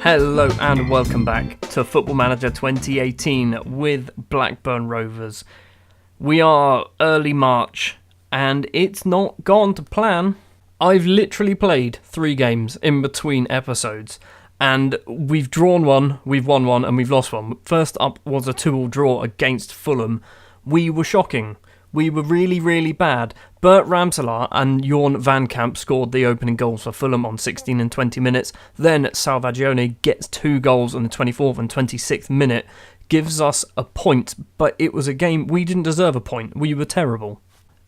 Hello and welcome back to Football Manager 2018 with Blackburn Rovers. We are early March and it's not gone to plan. I've literally played 3 games in between episodes and we've drawn one, we've won one and we've lost one. First up was a 2-2 draw against Fulham. We were shocking. We were really, really bad. Bert Ramselaar and Jorn van Kamp scored the opening goals for Fulham on 16 and 20 minutes. Then Salvagione gets 2 goals on the 24th and 26th minute. Gives us a point, but it was a game we didn't deserve a point. We were terrible.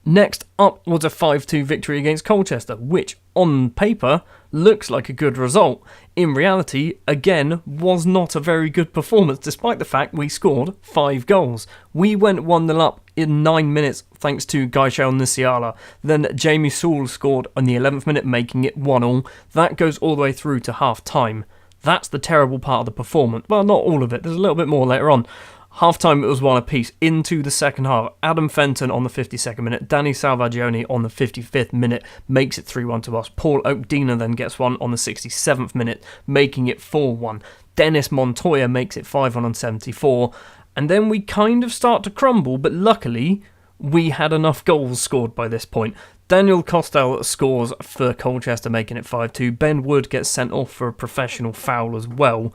Next up was a 5-2 victory against Colchester, which on paper looks like a good result. In reality, again, was not a very good performance despite the fact we scored 5 goals. We went 1-0 up in 9 minutes thanks to Gaishel Nisiala. Then Jamie Sewell scored on the 11th minute, making it 1-1. That goes all the way through to half time. That's the terrible part of the performance. Well, not all of it. There's a little bit more later on. Half-time it was 1 apiece. Into the second half, Adam Fenton on the 52nd minute, Danny Salvagione on the 55th minute makes it 3-1 to us. Paul Oakdina then gets one on the 67th minute, making it 4-1. Dennis Montoya makes it 5-1 on 74. And then we kind of start to crumble, but luckily we had enough goals scored by this point. Daniel Costel scores for Colchester, making it 5-2. Ben Wood gets sent off for a professional foul as well.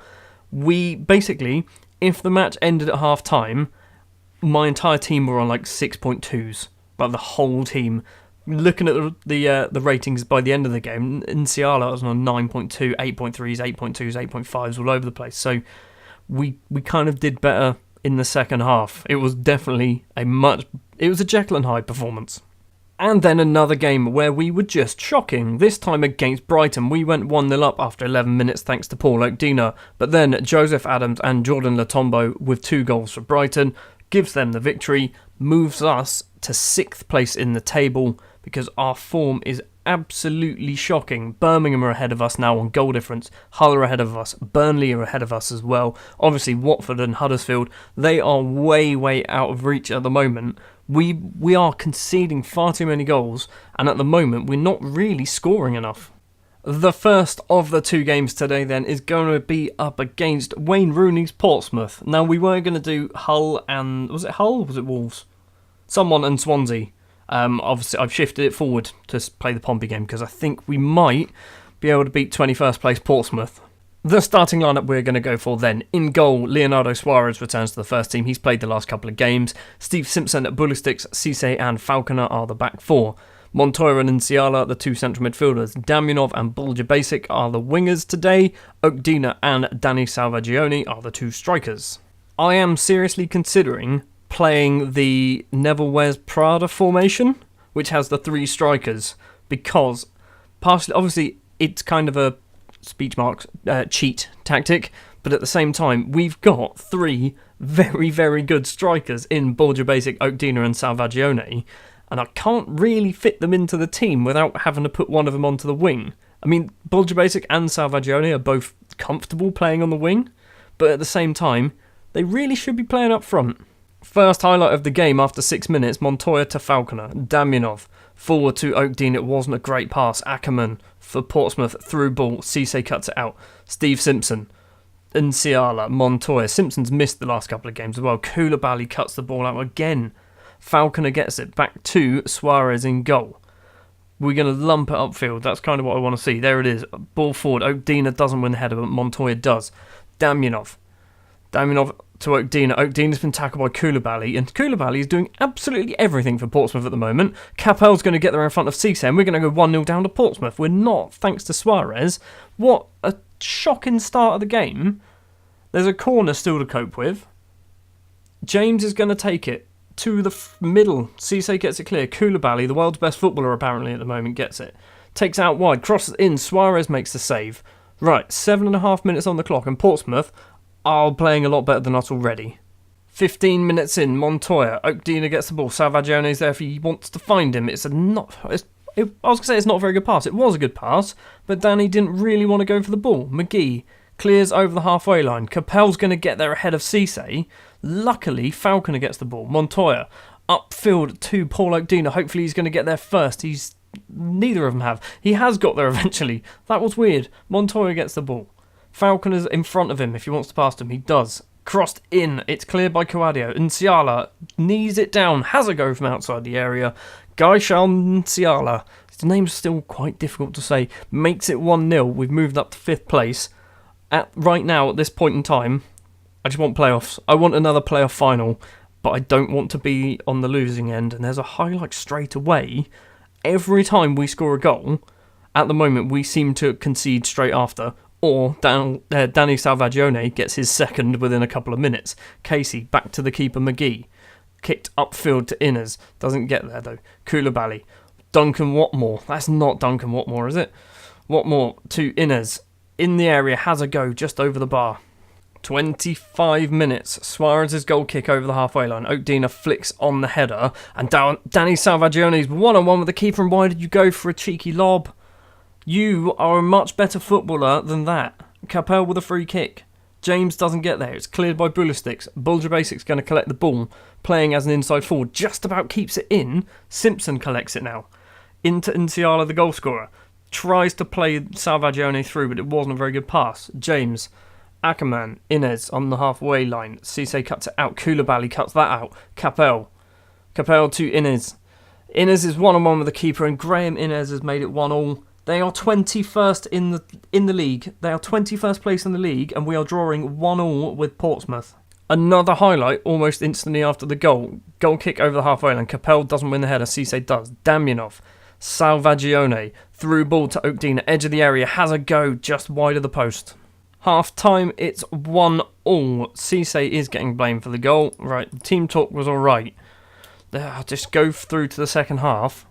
We basically, if the match ended at half time, my entire team were on like 6.2s. Like the whole team. Looking at the ratings by the end of the game, Nsiala was on 9.2, 8.3s, 8.2s, 8.5s all over the place. So we kind of did better in the second half. It was definitely it was a Jekyll and Hyde performance. And then another game where we were just shocking. This time against Brighton, we went 1-0 up after 11 minutes thanks to Paul Oakdina. But then Joseph Adams and Jordan Latombo with 2 goals for Brighton gives them the victory, moves us to 6th place in the table because our form is absolutely shocking. Birmingham are ahead of us now on goal difference. Hull are ahead of us. Burnley are ahead of us as well. Obviously Watford and Huddersfield, they are way out of reach at the moment. We are conceding far too many goals, and at the moment we're not really scoring enough. The first of the 2 games today then is going to be up against Wayne Rooney's Portsmouth. Now we were going to do Hull and... was it Hull or was it Wolves? Someone and Swansea. Obviously I've shifted it forward to play the Pompey game because I think we might be able to beat 21st place Portsmouth. The starting lineup we're going to go for then. In goal, Leonardo Suarez returns to the first team. He's played the last couple of games. Steve Simpson, Bullysticks, Cisse and Falconer are the back 4. Montoya and Nsiala, the 2 central midfielders. Damjanov and Bulger Basic are the wingers today. Oakdina and Danny Salvagione are the 2 strikers. I am seriously considering playing the Neville Wears Prada formation, which has the 3 strikers, because partially, obviously, it's kind of a speech marks cheat tactic, but at the same time we've got 3 very good strikers in Bulger Basic, Oakdina and Salvagione, and I can't really fit them into the team without having to put one of them onto the wing. I mean, Bulger Basic and Salvagione are both comfortable playing on the wing, but at the same time they really should be playing up front. First highlight of the game after 6 minutes, Montoya to Falconer, Damjanov forward to Oakdina. It wasn't a great pass. Ackerman for Portsmouth, through ball, Cisse cuts it out. Steve Simpson, Nsiala, Montoya. Simpson's missed the last couple of games as well. Koulibaly cuts the ball out again. Falconer gets it back to Suarez in goal. We're going to lump it upfield. That's kind of what I want to see. There it is. Ball forward. Oakdina doesn't win the header, but Montoya does. Damjanov to Oakdina. Oakdina's been tackled by Koulibaly, and Koulibaly is doing absolutely everything for Portsmouth at the moment. Capel's going to get there in front of Cisse, and we're going to go 1-0 down to Portsmouth. We're not, thanks to Suarez. What a shocking start of the game. There's a corner still to cope with. James is going to take it to the middle. Cisse gets it clear. Koulibaly, the world's best footballer apparently at the moment, gets it. Takes out wide, crosses in. Suarez makes the save. Right, 7.5 minutes on the clock, and Portsmouth are playing a lot better than us already. 15 minutes in, Montoya. Oakdina gets the ball. Salvagione's there if he wants to find him. I was going to say it's not a very good pass. It was a good pass, but Danny didn't really want to go for the ball. McGee clears over the halfway line. Capel's going to get there ahead of Cisse. Luckily, Falconer gets the ball. Montoya upfield to Paul Oakdina. Hopefully he's going to get there first. Neither of them have. He has got there eventually. That was weird. Montoya gets the ball. Falcon is in front of him if he wants to pass him. He does. Crossed in. It's cleared by Coadio. Nsiala knees it down. Has a go from outside the area. Gaishal Nsiala. His name's still quite difficult to say. Makes it 1-0. We've moved up to 5th place. Right now, at this point in time, I just want playoffs. I want another playoff final, but I don't want to be on the losing end. And there's a highlight straight away. Every time we score a goal, at the moment, we seem to concede straight after. Or Danny Salvagione gets his second within a couple of minutes. Casey back to the keeper McGee. Kicked upfield to Innes. Doesn't get there though. Koulibaly. Duncan Watmore. That's not Duncan Watmore, is it? Watmore to Innes. In the area, has a go just over the bar. 25 minutes. Suarez's goal kick over the halfway line. Oakdina flicks on the header. And Danny Salvagione's one-on-one with the keeper. And why did you go for a cheeky lob? You are a much better footballer than that. Capel with a free kick. James doesn't get there. It's cleared by Bulistics. Bulger Basic's going to collect the ball. Playing as an inside forward. Just about keeps it in. Simpson collects it now. Into Nsiala, the goal scorer. Tries to play Salvagione through, but it wasn't a very good pass. James. Ackerman. Inez on the halfway line. Cisse cuts it out. Koulibaly cuts that out. Capel to Inez. Inez is one-on-one with the keeper, and Graham Inez has made it 1-1. They are 21st in the league. They are 21st place in the league, and we are drawing 1-1 with Portsmouth. Another highlight almost instantly after the goal. Goal kick over the halfway line. Capel doesn't win the header. Cisse does. Damyanov. Salvagione. Through ball to Oakdina. Edge of the area. Has a go just wide of the post. Half time, it's 1-1. Cisse is getting blamed for the goal. Right, the team talk was alright. Just go through to the second half.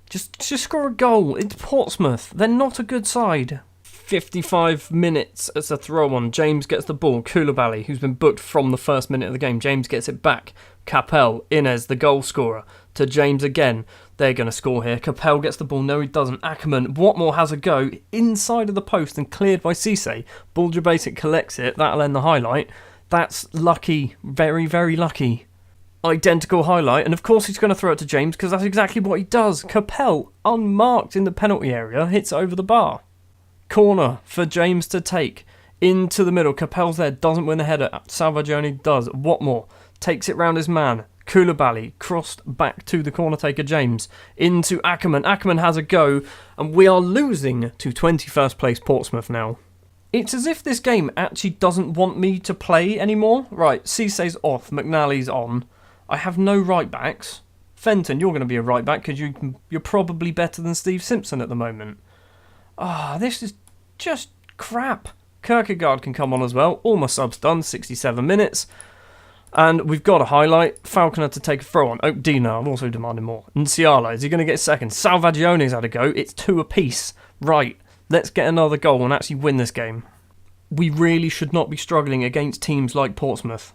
Just score a goal. It's Portsmouth. They're not a good side. 55 minutes as a throw-on. James gets the ball. Koulibaly, who's been booked from the first minute of the game. James gets it back. Capel, Inez, the goal scorer. To James again. They're going to score here. Capel gets the ball. No, he doesn't. Ackerman. Watmore has a go. Inside of the post and cleared by Cisse. Bulger Basic collects it. That'll end the highlight. That's lucky. Very, very lucky. Identical highlight, and of course he's going to throw it to James because that's exactly what he does. Capel, unmarked in the penalty area, hits over the bar. Corner for James to take. Into the middle, Capel's there, doesn't win the header. Salvagione does. Watmore takes it round his man. Koulibaly crossed back to the corner taker James. Into Ackerman. Ackerman has a go, and we are losing to 21st place Portsmouth now. It's as if this game actually doesn't want me to play anymore. Right, Cisse's off, McNally's on. I have no right-backs. Fenton, you're going to be a right-back because you're probably better than Steve Simpson at the moment. This is just crap. Kierkegaard can come on as well. All my subs done, 67 minutes. And we've got a highlight. Falconer to take a throw on. Oakdina, I'm also demanding more. Nsiala, is he going to get second? Salvagione's had a go. It's 2 apiece. Right, let's get another goal and actually win this game. We really should not be struggling against teams like Portsmouth.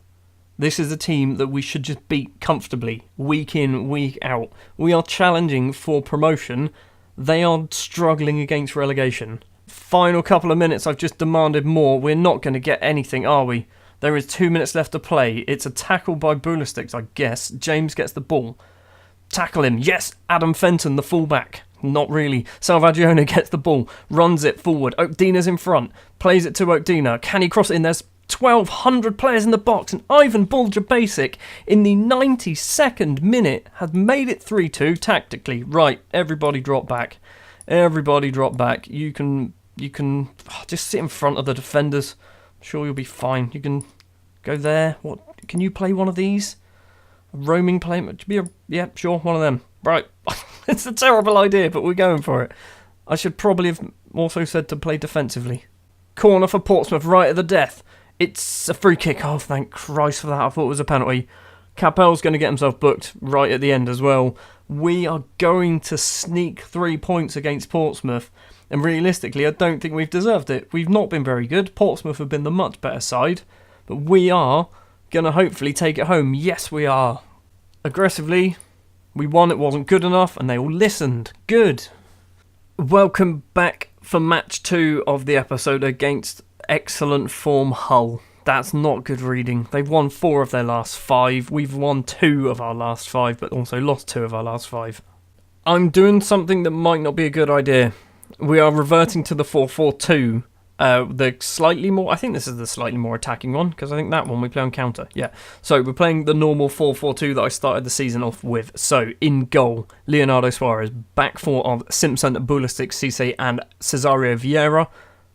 This is a team that we should just beat comfortably, week in, week out. We are challenging for promotion. They are struggling against relegation. Final couple of minutes, I've just demanded more. We're not going to get anything, are we? There is 2 minutes left to play. It's a tackle by Bulistics, I guess. James gets the ball. Tackle him. Yes, Adam Fenton, the fullback. Not really. Salvagione gets the ball, runs it forward. Oakdina's in front, plays it to Oakdina. Can he cross it in? There's 1,200 players in the box, and Ivan Bulger Basic in the 92nd minute has made it 3-2 tactically. Right, everybody drop back. Everybody drop back. You can just sit in front of the defenders. I'm sure you'll be fine. You can go there. What? Can you play one of these? A roaming play? Yeah, sure, one of them. Right. It's a terrible idea, but we're going for it. I should probably have also said to play defensively. Corner for Portsmouth, right at the death. It's a free kick. Oh, thank Christ for that. I thought it was a penalty. Capel's going to get himself booked right at the end as well. We are going to sneak 3 points against Portsmouth. And realistically, I don't think we've deserved it. We've not been very good. Portsmouth have been the much better side. But we are going to hopefully take it home. Yes, we are. Aggressively, we won. It wasn't good enough, and they all listened. Good. Welcome back for match 2 of the episode against excellent form Hull. That's not good reading. They've won 4 of their last 5. We've won 2 of our last 5, but also lost 2 of our last 5. I'm doing something that might not be a good idea. We are reverting to the 4-4-2, I think this is the slightly more attacking one, because I think that one we play on counter. Yeah. So we're playing the normal 4-4-2 that I started the season off with. So in goal, Leonardo Suarez. Back four of Simpson, Pulisic, Cisse and Cesario Vieira.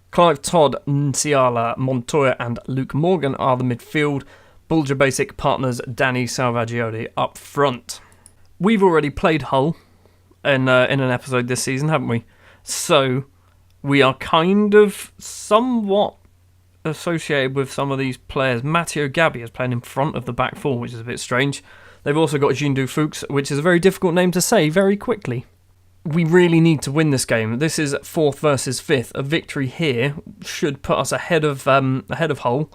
Clive Todd, Nsiala, Montoya and Luke Morgan are the midfield. Bulger Basic partners Danny Salvagioli up front. We've already played Hull in an episode this season, haven't we? So we are kind of somewhat associated with some of these players. Matteo Gabbi is playing in front of the back four, which is a bit strange. They've also got Jindu Fuchs, which is a very difficult name to say very quickly. We really need to win this game. This is 4th versus 5th. A victory here should put us ahead of Hull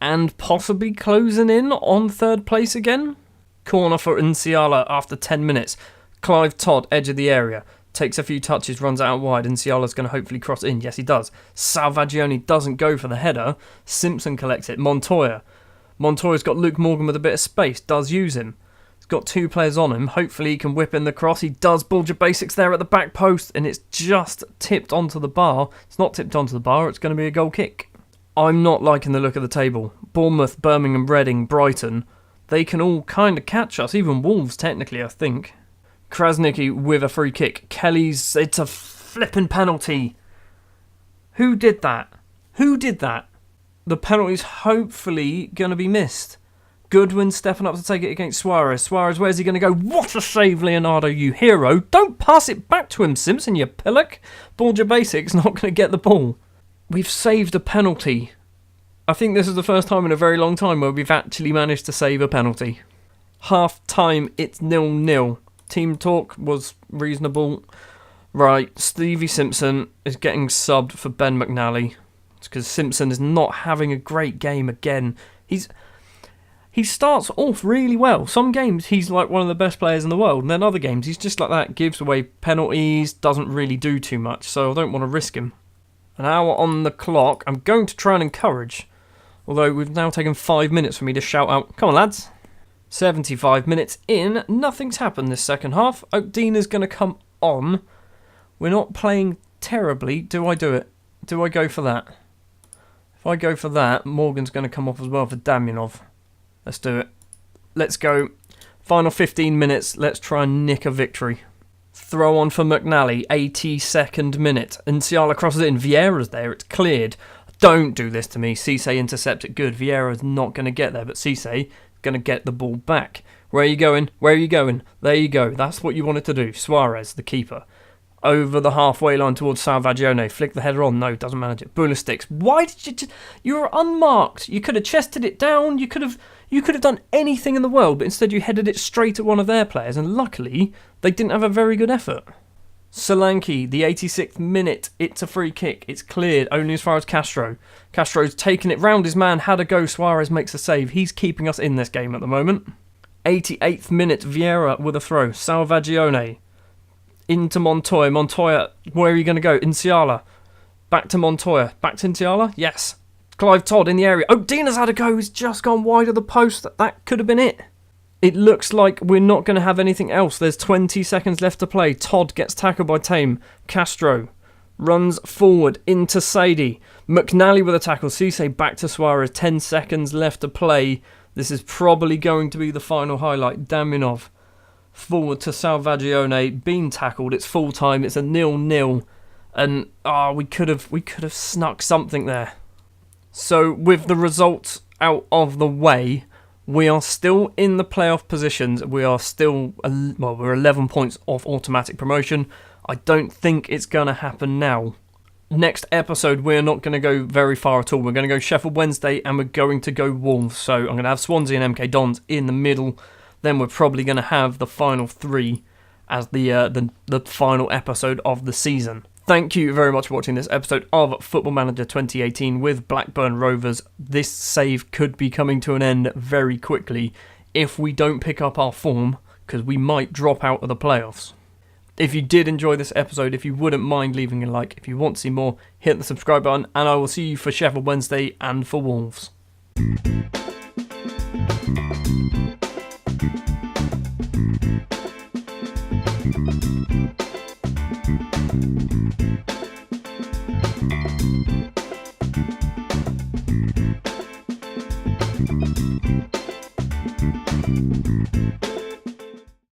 and possibly closing in on 3rd place again. Corner for Nsiala after 10 minutes. Clive Todd, edge of the area. Takes a few touches, runs out wide, and Ciala's going to hopefully cross in. Yes, he does. Salvagioni doesn't go for the header. Simpson collects it. Montoya's got Luke Morgan with a bit of space. Does use him. He's got 2 players on him. Hopefully he can whip in the cross. He does. Bulger Basics there at the back post, and it's just tipped onto the bar. It's not tipped onto the bar. It's going to be a goal kick. I'm not liking the look of the table. Bournemouth, Birmingham, Reading, Brighton. They can all kind of catch us. Even Wolves, technically, I think. Krasnicki with a free kick. Kelly's, it's a flipping penalty. Who did that? The penalty's hopefully going to be missed. Goodwin stepping up to take it against Suarez. Suarez, where's he going to go? What a save, Leonardo, you hero. Don't pass it back to him, Simpson, you pillock. Bulger Basics not going to get the ball. We've saved a penalty. I think this is the first time in a very long time where we've actually managed to save a penalty. Half time, it's 0-0. Team talk was reasonable. Right, Stevie Simpson is getting subbed for Ben McNally. It's because Simpson is not having a great game again. He starts off really well. Some games he's like one of the best players in the world, and then other games he's just like that, gives away penalties, doesn't really do too much, so I don't want to risk him. An hour on the clock. I'm going to try and encourage, although we've now taken 5 minutes for me to shout out, come on lads. 75 minutes in, nothing's happened this second half. Oakdina's going to come on. We're not playing terribly. Do I do it? Do I go for that? If I go for that, Morgan's going to come off as well for Damyanov. Let's do it. Let's go. Final 15 minutes. Let's try and nick a victory. Throw on for McNally. 82nd minute. Nsiala crosses it in. Vieira's there. It's cleared. Don't do this to me. Cisse intercepted good. Vieira's not going to get there, but Cisse going to get the ball back. Where are you going? Where are you going? There you go. That's what you wanted to do. Suarez, the keeper. Over the halfway line towards Salvagione. Flick the header on. No, doesn't manage it. Pulisic. Why did you... You were unmarked. You could have chested it down. You could have done anything in the world, but instead you headed it straight at one of their players, and luckily they didn't have a very good effort. Solanke, the 86th minute, it's a free kick. It's cleared only as far as Castro. Castro's taken it round his man, had a go. Suarez makes a save. He's keeping us in this game at the moment. 88th minute, Vieira with a throw. Salvagione into Montoya. Montoya, where are you going to go? Nsiala. Back to Montoya. Back to Nsiala? Yes. Clive Todd in the area. Dina's had a go. He's just gone wide of the post. That could have been it. It looks like we're not going to have anything else. There's 20 seconds left to play. Todd gets tackled by Tame. Castro runs forward into Sadie. McNally with a tackle. Cisse back to Suarez. 10 seconds left to play. This is probably going to be the final highlight. Damyanov forward to Salvagione. Being tackled. It's full time. It's a 0-0. And we could have snuck something there. So with the results out of the way, we are still in the playoff positions. We are still, we're 11 points off automatic promotion. I don't think it's going to happen now. Next episode, we're not going to go very far at all. We're going to go Sheffield Wednesday and we're going to go Wolves. So I'm going to have Swansea and MK Dons in the middle. Then we're probably going to have the final 3 as the final episode of the season. Thank you very much for watching this episode of Football Manager 2018 with Blackburn Rovers. This save could be coming to an end very quickly if we don't pick up our form, because we might drop out of the playoffs. If you did enjoy this episode, if you wouldn't mind leaving a like, if you want to see more, hit the subscribe button, and I will see you for Sheffield Wednesday and for Wolves. Bye.